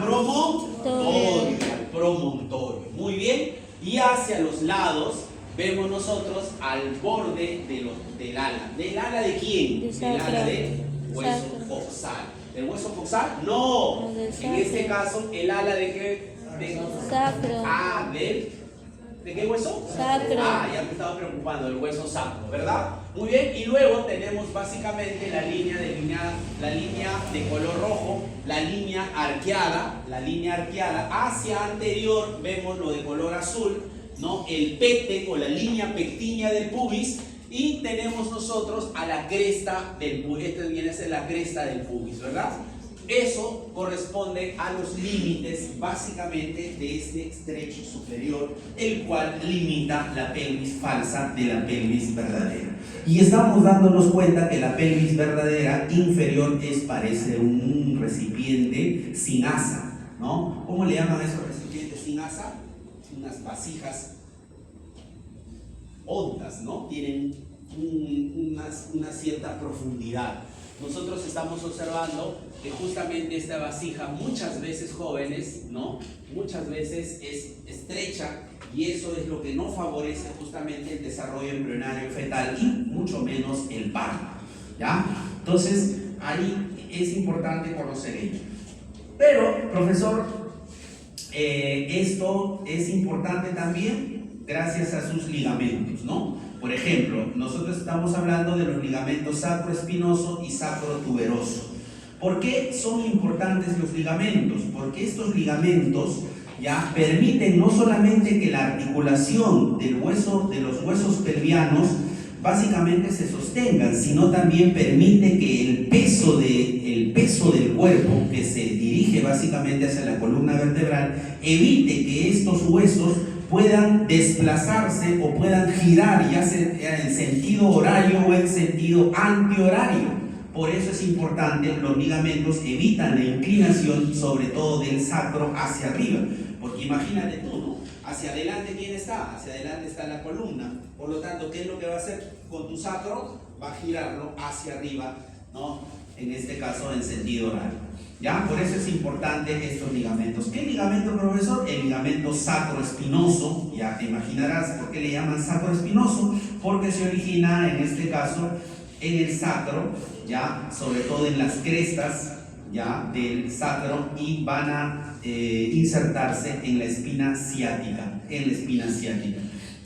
promontorio. Muy bien, y hacia los lados vemos nosotros al borde del ala. ¿Del ala de quién? Del ala de hueso coxal. ¿El hueso coxal? No. En este caso, ¿el ala de qué? Sacro. Ah, ¿de qué hueso? Sacro. Ah, ya me estaba preocupando, el hueso sacro, ¿verdad? Muy bien, y luego tenemos básicamente la línea de color rojo, la línea arqueada, hacia anterior vemos lo de color azul, ¿no? El pecten o la línea pectínea del pubis, y tenemos nosotros a la cresta del pubis. Esta viene a ser la cresta del pubis, ¿verdad? Eso corresponde a los límites básicamente de este estrecho superior, el cual limita la pelvis falsa de la pelvis verdadera. Y estamos dándonos cuenta que la pelvis verdadera inferior parece un recipiente sin asa, ¿no? ¿Cómo le llaman a esos recipientes sin asa? Unas vasijas hondas, ¿no? Tienen una cierta profundidad. Nosotros estamos observando que justamente esta vasija muchas veces, jóvenes, ¿no?, muchas veces es estrecha, y eso es lo que no favorece justamente el desarrollo embrionario fetal y mucho menos el parto, ¿ya? Entonces, ahí es importante conocer ello. Pero, profesor, esto es importante también gracias a sus ligamentos, ¿no? Por ejemplo, nosotros estamos hablando de los ligamentos sacroespinoso y sacrotuberoso. ¿Por qué son importantes los ligamentos? Porque estos ligamentos ya permiten no solamente que la articulación del hueso, de los huesos pelvianos básicamente se sostengan, sino también permite que el peso del cuerpo que se dirige básicamente hacia la columna vertebral evite que estos huesos puedan desplazarse o puedan girar, ya sea en sentido horario o en sentido antihorario. Por eso es importante, los ligamentos evitan la inclinación, sobre todo del sacro hacia arriba. Porque imagínate tú, ¿no? Hacia adelante, ¿quién está? Hacia adelante está la columna. Por lo tanto, ¿qué es lo que va a hacer con tu sacro? Va a girarlo hacia arriba, ¿no? En este caso, en sentido horario. ¿Ya? Por eso es importante estos ligamentos. ¿Qué ligamento, profesor? El ligamento sacroespinoso. Ya te imaginarás por qué le llaman sacroespinoso, porque se origina, en este caso, en el sacro, ya, sobre todo en las crestas, ya, del sacro, y van a insertarse en la espina ciática,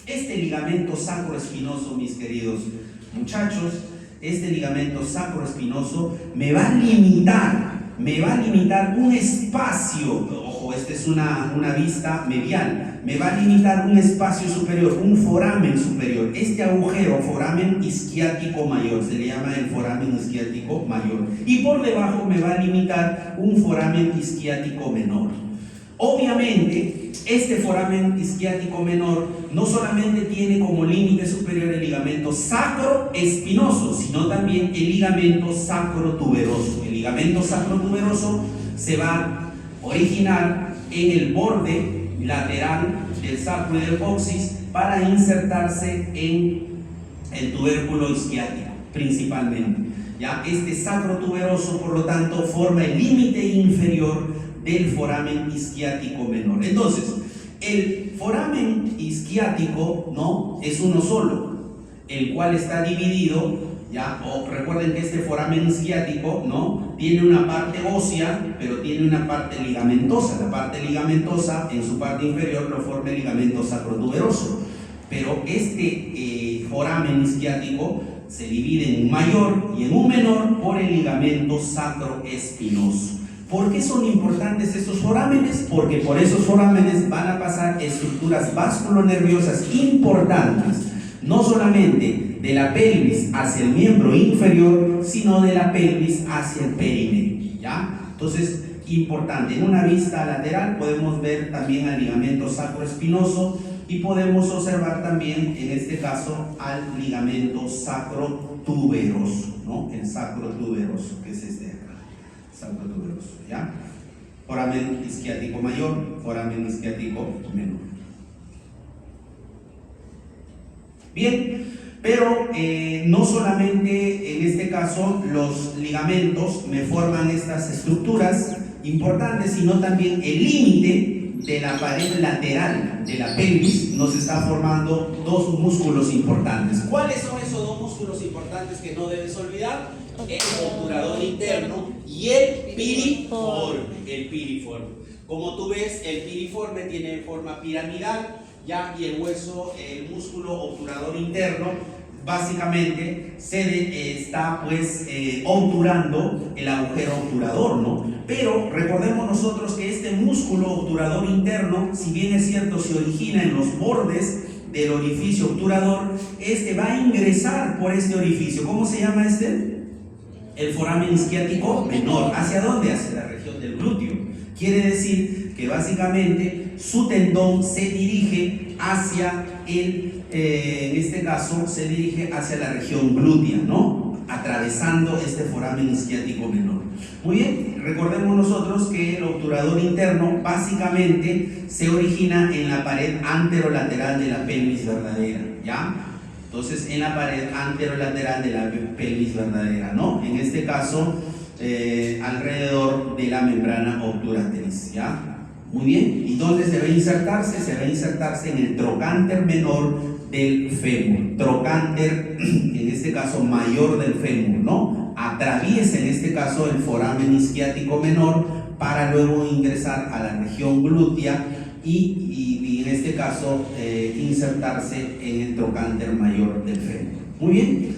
Este ligamento sacroespinoso, mis queridos muchachos, este ligamento sacroespinoso me va a limitar un espacio, ojo, esta es una vista medial, me va a limitar un espacio superior, un foramen superior. Este agujero, foramen isquiático mayor, se le llama el foramen isquiático mayor. Y por debajo me va a limitar un foramen isquiático menor. Obviamente, este foramen isquiático menor no solamente tiene como límite superior el ligamento sacroespinoso, sino también el ligamento sacrotuberoso. El ligamento sacrotuberoso se va a originar en el borde lateral del sacro y del coxis para insertarse en el tubérculo isquiático, principalmente. ¿Ya? Este sacrotuberoso, por lo tanto, forma el límite inferior del foramen isquiático menor. Entonces, el foramen isquiático, ¿no?, es uno solo, el cual está dividido, ¿ya? Recuerden que este foramen isquiático, ¿no?, tiene una parte ósea, pero tiene una parte ligamentosa. La parte ligamentosa, en su parte inferior, lo forma el ligamento sacrotuberoso. Pero este foramen isquiático se divide en un mayor y en un menor por el ligamento sacroespinoso. ¿Por qué son importantes estos forámenes? Porque por esos forámenes van a pasar estructuras vasculonerviosas importantes, no solamente de la pelvis hacia el miembro inferior, sino de la pelvis hacia el perineo, ¿ya? Entonces, importante, en una vista lateral podemos ver también al ligamento sacroespinoso y podemos observar también, en este caso, al ligamento sacrotuberoso, ¿no? El sacrotuberoso, que es este de acá, sacrotuberoso, ¿ya? Foramen isquiático mayor, foramen isquiático menor. Bien, pero no solamente en este caso los ligamentos me forman estas estructuras importantes, sino también el límite de la pared lateral de la pelvis nos está formando dos músculos importantes. ¿Cuáles son esos dos músculos importantes que no debes olvidar? El obturador interno y el piriforme. Como tú ves, el piriforme tiene forma piramidal, ya, y el hueso, el músculo obturador interno, básicamente está pues obturando el agujero obturador, ¿no? Pero recordemos nosotros que este músculo obturador interno, si bien es cierto se origina en los bordes del orificio obturador, este va a ingresar por este orificio. ¿Cómo se llama este? El foramen isquiático menor. ¿Hacia dónde? Hacia la región del glúteo. Quiere decir que básicamente su tendón se dirige hacia en este caso se dirige hacia la región glútea, ¿no?, atravesando este foramen isquiático menor. Muy bien, recordemos nosotros que el obturador interno básicamente se origina en la pared anterolateral de la pelvis verdadera, ¿ya? Entonces, en la pared anterolateral de la pelvis verdadera, ¿no? En este caso, alrededor de la membrana obturatriz, ¿ya? Muy bien, ¿y dónde se va a insertarse? Se va a insertarse en el trocánter menor del fémur, trocánter, en este caso mayor del fémur, ¿no? ¿no? Atraviesa en este caso el foramen isquiático menor para luego ingresar a la región glútea y en este caso insertarse en el trocánter mayor del fémur. Muy bien,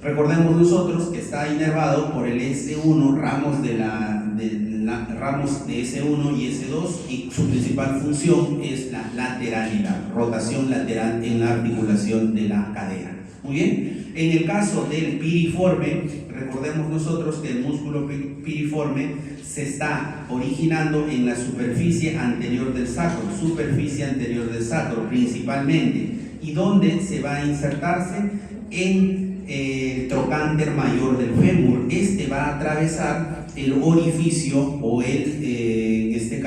recordemos nosotros que está inervado por el S1, ramos de S1 y S2, y su principal función es la lateralidad, rotación lateral en la articulación de la cadera. Muy bien, en el caso del piriforme, recordemos nosotros que el músculo piriforme se está originando en la superficie anterior del sacro, principalmente, y donde se va a insertarse en el trocánter mayor del fémur. Este va a atravesar el orificio o en este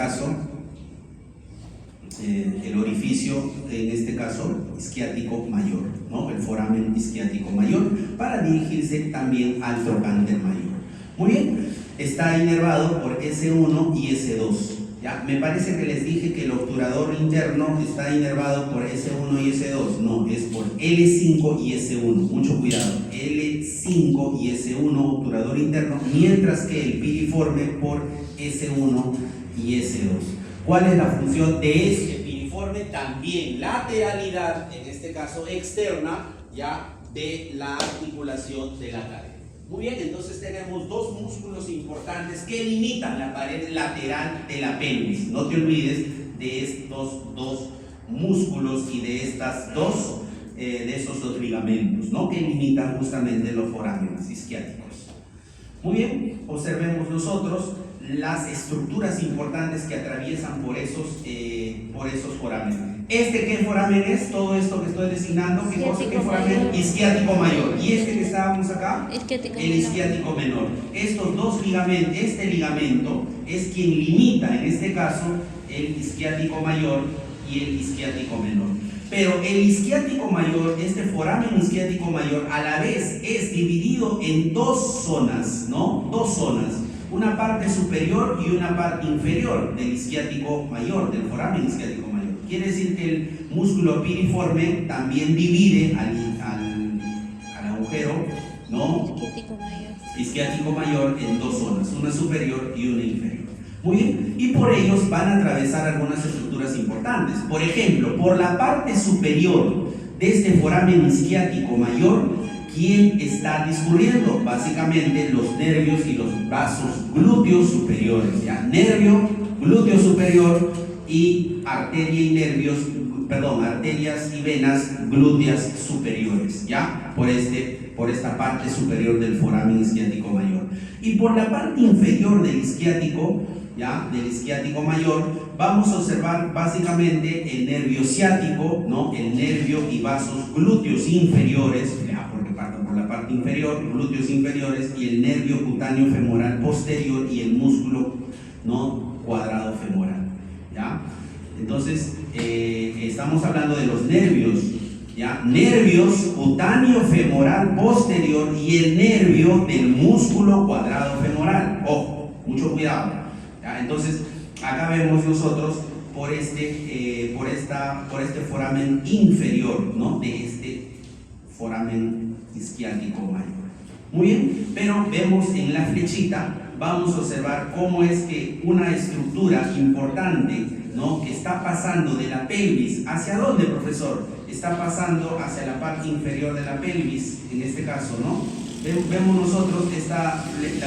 caso isquiático mayor, ¿no? El foramen isquiático mayor, para dirigirse también al trocánter mayor. Muy bien, está inervado por S1 y S2. ¿Ya? Me parece que les dije que el obturador interno está inervado por S1 y S2. No, es por L5 y S1. Mucho cuidado. L5 y S1 obturador interno, mientras que el piriforme por S1 y S2. ¿Cuál es la función de este piriforme? También lateralidad, en este caso externa, ya de la articulación de la cadera. Muy bien, entonces tenemos dos músculos importantes que limitan la pared lateral de la pelvis. No te olvides de estos dos músculos y de esos dos ligamentos, ¿no? Que limitan justamente los forámenes isquiáticos. Muy bien, observemos nosotros las estructuras importantes que atraviesan por esos forámenes. ¿Qué foramen es? Todo esto que estoy designando, ¿qué foramen? Isquiático mayor. ¿Y que estábamos acá? El isquiático menor. Estos dos ligamentos, este ligamento es quien limita, en este caso, el isquiático mayor y el isquiático menor. Pero el isquiático mayor, este foramen isquiático mayor, a la vez es dividido en dos zonas, ¿no? Dos zonas. Una parte superior y una parte inferior del isquiático mayor, del foramen isquiático mayor. Quiere decir que el músculo piriforme también divide al agujero, ¿no? Isquiático mayor en dos zonas, una superior y una inferior. Muy bien, y por ellos van a atravesar algunas estructuras importantes. Por ejemplo, por la parte superior de este foramen isquiático mayor, ¿quién está discurriendo? Básicamente los nervios y los vasos glúteos superiores, ¿ya? Nervio, glúteo superior y arterias y venas glúteas superiores, ¿ya? Por esta parte superior del foramen isquiático mayor. Y por la parte inferior del isquiático, ¿ya? Del isquiático mayor, vamos a observar básicamente el nervio ciático, ¿no? El nervio y vasos glúteos inferiores, ¿ya? Porque parto por la parte inferior, glúteos inferiores, y el nervio cutáneo femoral posterior y el músculo, ¿no? Cuadrado femoral, ¿ya? Entonces, estamos hablando de los nervios, ¿ya? Nervios cutáneo femoral posterior y el nervio del músculo cuadrado femoral. Ojo, mucho cuidado, ¿ya? Entonces, acá vemos nosotros por este foramen inferior, ¿no? De este foramen isquiático mayor. Muy bien, pero vemos en la flechita, vamos a observar cómo es que una estructura importante, ¿no? Que está pasando de la pelvis, ¿hacia dónde, profesor? Está pasando hacia la parte inferior de la pelvis, en este caso, ¿no? Vemos nosotros la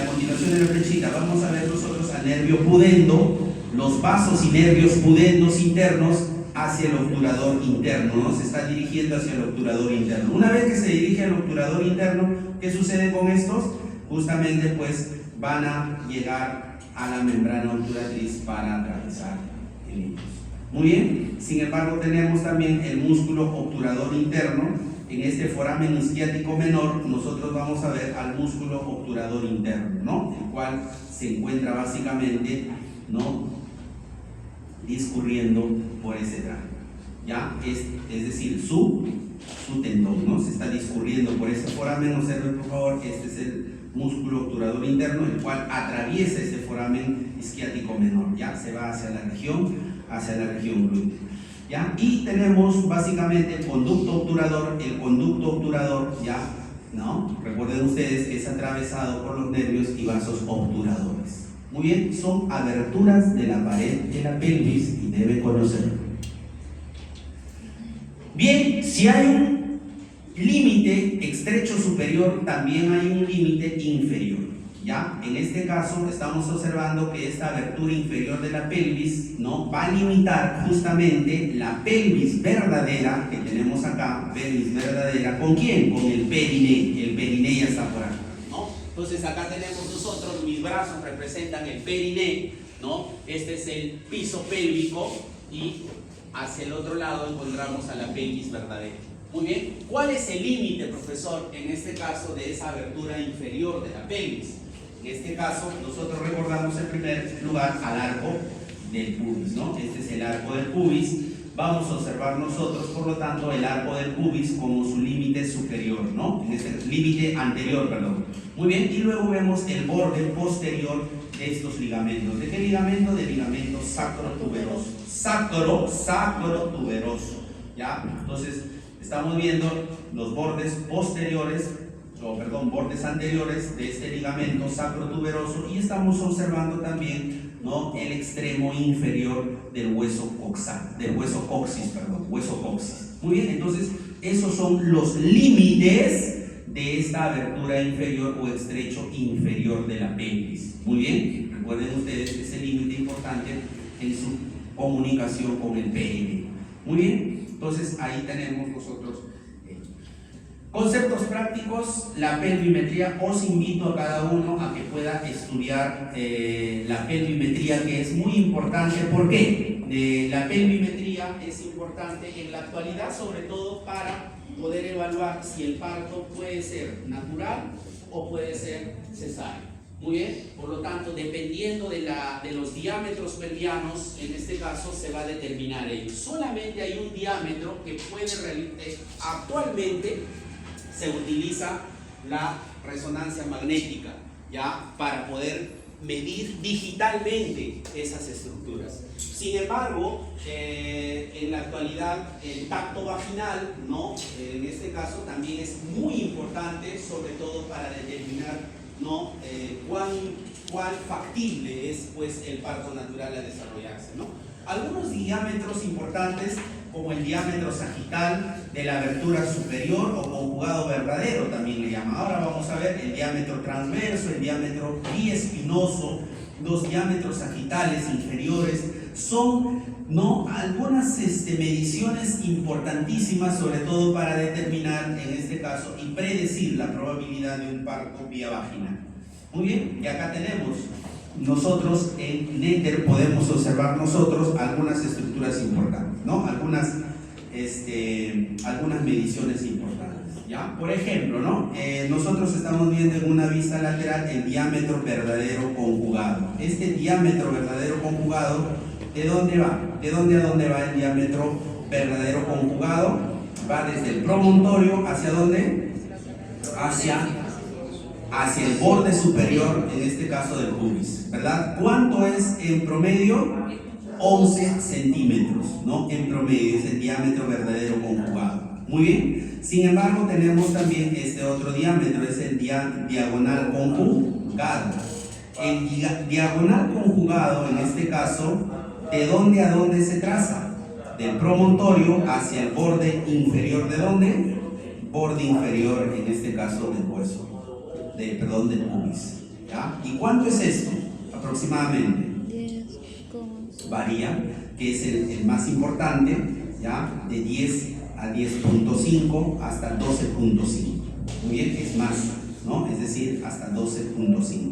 continuación de la flechita, vamos a ver nosotros al nervio pudendo, los vasos y nervios pudendos internos hacia el obturador interno, ¿no? Se está dirigiendo hacia el obturador interno. Una vez que se dirige al obturador interno, ¿qué sucede con estos? Justamente pues van a llegar a la membrana obturatriz para atravesar el ictus. Muy bien, sin embargo tenemos también el músculo obturador interno. En este foramen isquiático menor nosotros vamos a ver al músculo obturador interno, ¿no? El cual se encuentra básicamente, ¿no? Discurriendo por ese tramo, ¿ya? Es decir, su tendón, ¿no? Se está discurriendo por ese foramen. Observen por favor, este es el músculo obturador interno, el cual atraviesa ese foramen isquiático menor, ¿ya? Se va hacia la región glútea, ¿ya? Y tenemos básicamente el conducto obturador, ¿ya? ¿no? Recuerden ustedes que es atravesado por los nervios y vasos obturadores. Muy bien, son aberturas de la pared de la pelvis y debe conocerlo. Bien, si hay un límite estrecho superior, también hay un límite inferior. ¿Ya? En este caso estamos observando que esta abertura inferior de la pelvis, ¿no?, va a limitar justamente la pelvis verdadera que tenemos acá, pelvis verdadera, ¿con quién? Con el periné ya está por acá, ¿no? Entonces acá tenemos nosotros, mis brazos representan el periné, ¿no? Este es el piso pélvico y hacia el otro lado encontramos a la pelvis verdadera. Muy bien, ¿cuál es el límite, profesor, en este caso de esa abertura inferior de la pelvis? En este caso, nosotros recordamos en primer lugar al arco del pubis, ¿no? Este es el arco del pubis. Vamos a observar nosotros, por lo tanto, el arco del pubis como su límite superior, ¿no? En este límite anterior, perdón. Muy bien, y luego vemos el borde posterior de estos ligamentos. ¿De qué ligamento? Del ligamento sacrotuberoso. Sacrotuberoso, ¿ya? Entonces, estamos viendo los bordes posteriores, bordes anteriores de este ligamento sacrotuberoso y estamos observando también, ¿no?, el extremo inferior del hueso coxis. Muy bien, entonces esos son los límites de esta abertura inferior o estrecho inferior de la pelvis. Muy bien, recuerden ustedes ese límite importante en su comunicación con el pene. Muy bien, entonces ahí tenemos nosotros conceptos prácticos, la pelvimetría. Os invito a cada uno a que pueda estudiar la pelvimetría, que es muy importante. ¿Por qué? La pelvimetría es importante en la actualidad, sobre todo para poder evaluar si el parto puede ser natural o puede ser cesáreo. Muy bien, por lo tanto, dependiendo de los diámetros pelvianos, en este caso se va a determinar ello. Solamente hay un diámetro que puede actualmente se utiliza la resonancia magnética, ¿ya?, para poder medir digitalmente esas estructuras. Sin embargo, en la actualidad el tacto vaginal, ¿no?, en este caso también es muy importante, sobre todo para determinar, ¿no?, cuán factible es, pues, el parto natural a desarrollarse, ¿no? Algunos diámetros importantes, como el diámetro sagital de la abertura superior o conjugado verdadero, también le llama. Ahora vamos a ver el diámetro transverso, el diámetro biespinoso, los diámetros sagitales inferiores. Son, ¿no?, algunas mediciones importantísimas, sobre todo para determinar, en este caso, y predecir la probabilidad de un parto vía vaginal. Muy bien, y acá tenemos nosotros en Néter, podemos observar nosotros algunas estructuras importantes, ¿no? Algunas mediciones importantes, ¿ya? Por ejemplo, ¿no?, nosotros estamos viendo en una vista lateral el diámetro verdadero conjugado. Este diámetro verdadero conjugado, ¿de dónde va? ¿De dónde a dónde va el diámetro verdadero conjugado? Va desde el promontorio, ¿hacia dónde? Hacia el borde superior, en este caso del pubis, ¿verdad? ¿Cuánto es en promedio? 11 centímetros, ¿no? En promedio es el diámetro verdadero conjugado. Muy bien. Sin embargo, tenemos también este otro diámetro, es el diagonal conjugado. El diagonal conjugado, en este caso, ¿de dónde a dónde se traza? Del promontorio hacia el borde inferior. ¿De dónde? Borde inferior, en este caso, del hueso. Del pubis, ¿ya? ¿Y cuánto es esto? Aproximadamente 10, varía, que es el más importante, ¿ya? De 10 a 10.5 hasta 12.5. Muy bien, es más, ¿no? Es decir, hasta 12.5.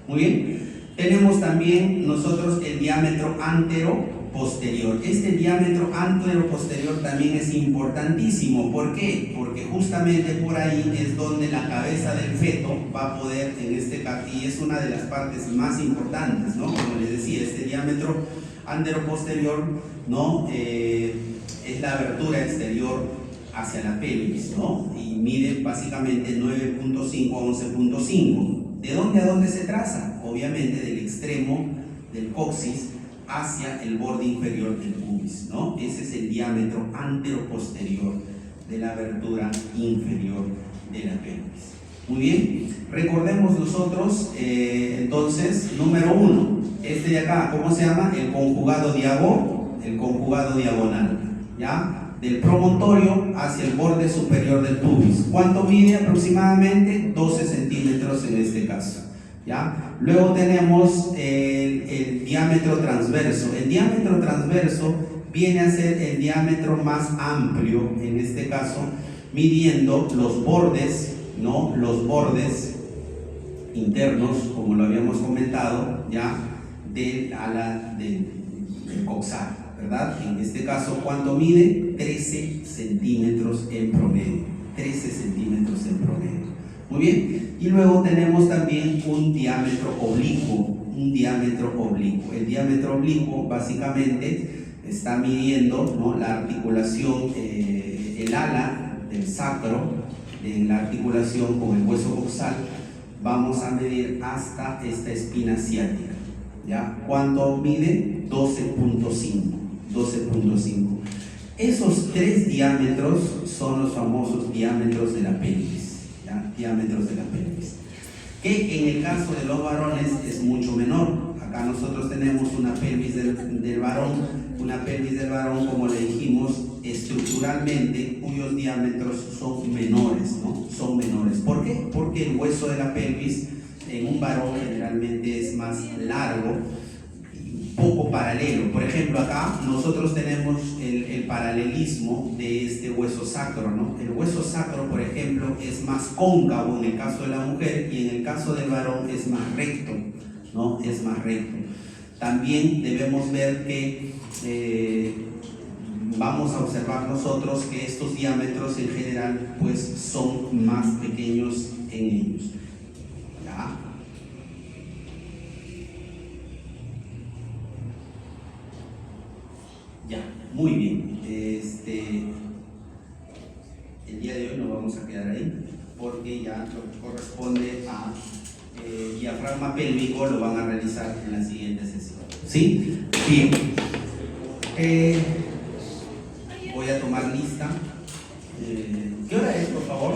Muy bien. Tenemos también nosotros el diámetro antero-posterior. Este diámetro antero-posterior también es importantísimo. ¿Por qué? Porque justamente por ahí es donde la cabeza del feto va a poder, en este caso, y es una de las partes más importantes, ¿no? Como les decía, este diámetro antero-posterior, ¿no?, es la abertura exterior hacia la pelvis, ¿no? Y mide básicamente 9.5 a 11.5. ¿De dónde a dónde se traza? Obviamente del extremo del coxis hacia el borde inferior del pubis, ¿no? Ese es el diámetro antero-posterior de la abertura inferior de la pelvis. Muy bien, recordemos nosotros entonces, número 1, este de acá, ¿cómo se llama? El conjugado diagonal, ¿ya? Del promontorio hacia el borde superior del pubis. ¿Cuánto mide aproximadamente? 12 centímetros en este caso, ¿ya? Luego tenemos el diámetro transverso. El diámetro transverso viene a ser el diámetro más amplio, en este caso, midiendo los bordes, ¿no? Los bordes internos, como lo habíamos comentado, ¿ya? Del ala del coxal, ¿verdad? En este caso, ¿cuánto mide? 13 centímetros en promedio. 13 centímetros en promedio. Muy bien. Y luego tenemos también un diámetro oblicuo. El diámetro oblicuo básicamente está midiendo, ¿no? La articulación, el ala del sacro, en la articulación con el hueso coxal. Vamos a medir hasta esta espina ciática, ¿ya? ¿Cuánto mide? 12.5. Esos 3 diámetros son los famosos diámetros de la pelvis, ¿ya? Diámetros de la pelvis, que en el caso de los varones es mucho menor. Acá nosotros tenemos una pelvis del varón, como le dijimos, estructuralmente, cuyos diámetros son menores, ¿no? Son menores. ¿Por qué? Porque el hueso de la pelvis en un varón generalmente es más largo, poco paralelo. Por ejemplo, acá nosotros tenemos el paralelismo de este hueso sacro, ¿no? El hueso sacro, por ejemplo, es más cóncavo en el caso de la mujer y en el caso del varón es más recto, ¿no? Es más recto. También debemos ver que vamos a observar nosotros que estos diámetros en general pues son más pequeños en ellos, ¿ya? Ya, muy bien. El día de hoy nos vamos a quedar ahí porque ya lo que corresponde a diafragma pélvico lo van a realizar en la siguiente sesión. ¿Sí? Bien. Voy a tomar lista. ¿Qué hora es, por favor?